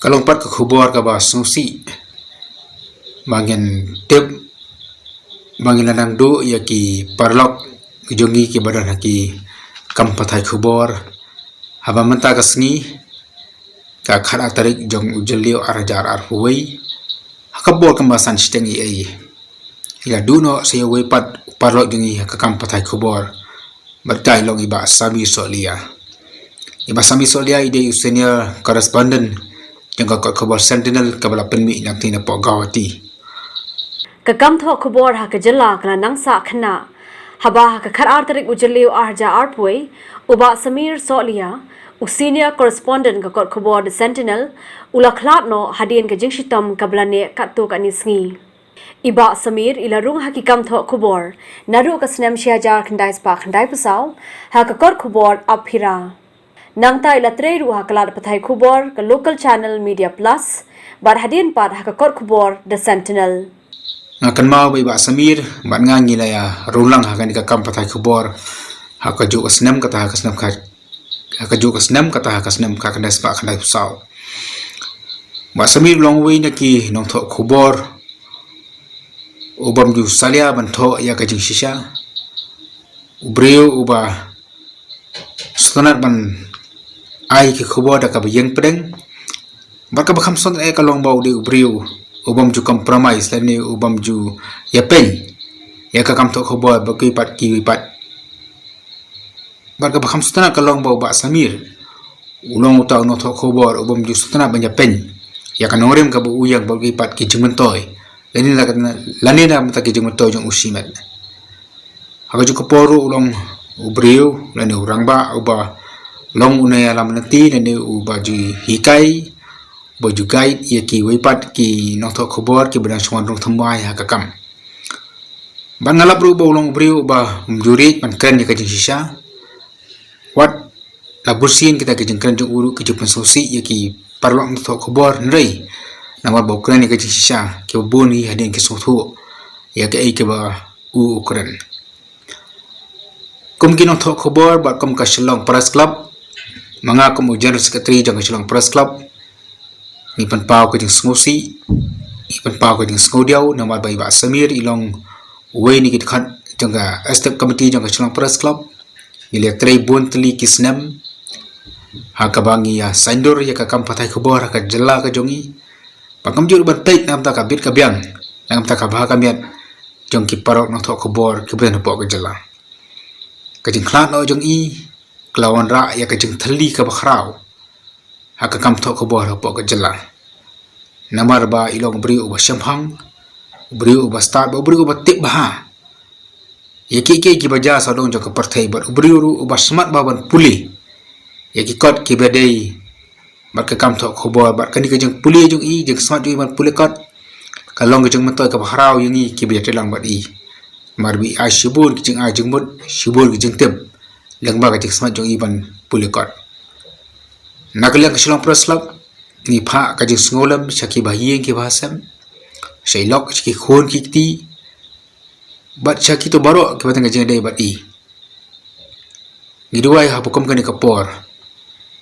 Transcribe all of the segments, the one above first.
Kalau empat ke kubur ke bawah susi, bangin tip, bangin lanang do ya ki parlok jongi ki badan ki kampatai kubur, haba menta ke sengi, ka khara tarik jong ujelio arajar arhuwei, hakabor kembasan sitengi ai, ila duno saya wepat parlok jongi ka kampatai kubur, bertai long iba sami solia, iba sami solia ide senior correspondent jangka kot kubur sentinel kabala penmi yang tina pok gawati. Kagam thok kubor ha kajala kana nangsa khna haba ha kakhar artarik ujaliu arja arpui uba Samir Solia u senior correspondent ka kot kubor the Sentinel ula khlat no hadien ka jingshitam kablane katto kanisngi iba Samir ila rung ha ki kam thok kubor naru ka snem shiajar khandai spa khandai pusau ha ka kot kubor aphira nangta ila trei ru ha kalat pathai kubor ka local channel Media Plus bar hadien pat ha ka kot kubor the Sentinel Akan mau iba Samir ban ngangi la ya rulang hakan ka kam patai kubor haka ju asnam kata haka snam ka haka ju asnam kata haka snam ka kandas pa kanai pusau ba Samir long wei na ki nong tho kubor ubam ju salia ban tho ya ka jing shisha ubreu uba sunat ban ai ki kubor da ka bayeng pedeng barka bakam son ka long bau de ubreu ubam ju compromise lani ubam ju ya pen ya ka kam to khobor ba ki pat barka bakam sutana ka long bau ba Samir ulong utau no to khobor ubam ju sutana ban ya pen ya ka norem ka bu uyang ba ki pat ki jingmentoy lani na mata ki jingmentoy jong usimet haka ju kaporu ulong ubriu lani urang ba uba long unaya lam nanti lani uba ju hikai baju guide ia ki weipat ki noto khobor ki badan suan rong thambai ha kakam ban ngalap ru bolong briu ba mjuri pan kren ni ka jing sisa wat la bursin kita ki jing kren jong uru ki jupan sosi ia ki parlok noto khobor nrei namar bo kren ni ka jing sisa ki boni hadin ki sothu ia ke ai ke ba u kren kum ki noto khobor ba kum ka Shillong Press Club manga kum general secretary jong Shillong Press Club ni pan pau ke jing smosi ni pan pau ke jing skodiau namar bai ba Samir ilong wei ni kit khat jangga step committee jangga Shillong Press Club ile trei bon tli kisnam ha ka bangi ya saindur ya ka kam pathai khobor ka jalla ka jongi pakam jur ban tait nam ta ka bit ka byang nam ta ka bha ka miat jong ki parok no tho khobor ki ben po ka jalla ka jing khlat no jong i klawan ra ya ka jing thali ka bakhrau haka kam tho khobor po ka jalla namar ba ilong bri uba shamhang bri uba start bri uba tip bah yaki ki baja sadong jong ka parthai bar bri ru uba smart ba ban puli yaki kot ki bedei bar ka kam tho khobor bar kani ka jong puli jong i jong smart jong ban puli kot ka long jong matoy ka bharau yingi ki be telang bat i mar bi a shibur ki jong a jong mut shibur ki jong tip lang ba ka jong smart jong i ban puli kot Nagaliang Shillong Press Club ni pha ka jing sngolam shaki bahiyeng ki bahasam shailok ki khon ki ti bat shaki to baro ki batang jing dai bat i ngiduai ha pukom ka ni kapor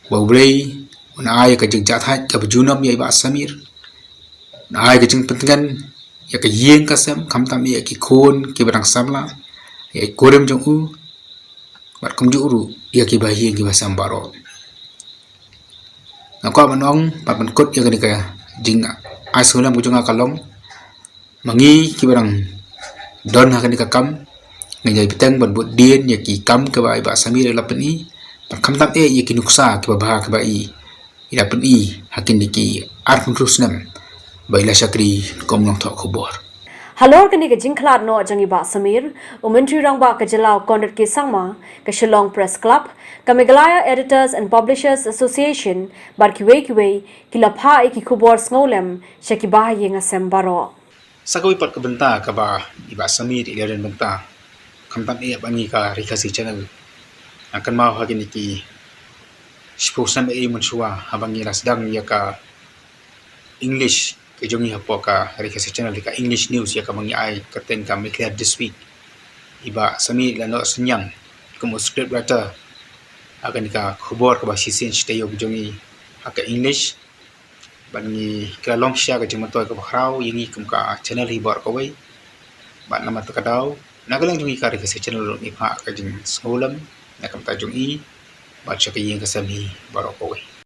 baubrei una ay ka jing jathat ka bujunam ya ba Samir na ay ka jing pentingan ya ka yeng ka sam khamtam ya ki khon ki batang samla ya korem jong u bat kum ju uru ya ki bahiyeng ki bahasam baro Nakwa manong papan kot ya kanika jing asulam bujunga kalong mangi kibarang don ha kanika kam ngajai bitang ban bud dien ya ki kam ke ba Samir la peni pakam tam ya ki nuksa ke ba ke ba i ila peni hakin diki arpun rusnam ba ila shakri kom nong tho khobor Halor kani ka jingkhlat no jangi ba Samir umentri rang ba ka jalao kondat ki sangma ka Shillong Press Club ka Meghalaya Editors and Publishers Association bar kiwe kila pha ki khubor snolem shaki ba yenga sembaro sakawi pat ka benta ka ba iba Samir ilaren benta khamtam e bangi ka rikasi channel akan mau hagin ki spokesman e munsua habangi rasdang ya ka English kejongi hapo ka rikasi channel ka English news ya ka mangi ai katen ka Meghalaya this week iba Samir lano senyang kum script writer akan ka khubor ka ba sisin stayo kejongi ka English ban ni ka long share ka jeng man toy ka khrau yingi kum ka channel hi bor ko wei ban nama ta kadau na galang jungi ka ka channel ni pha ka jeng skolam na kam ta jungi ba cha ka yin ka sam hi bor ko wei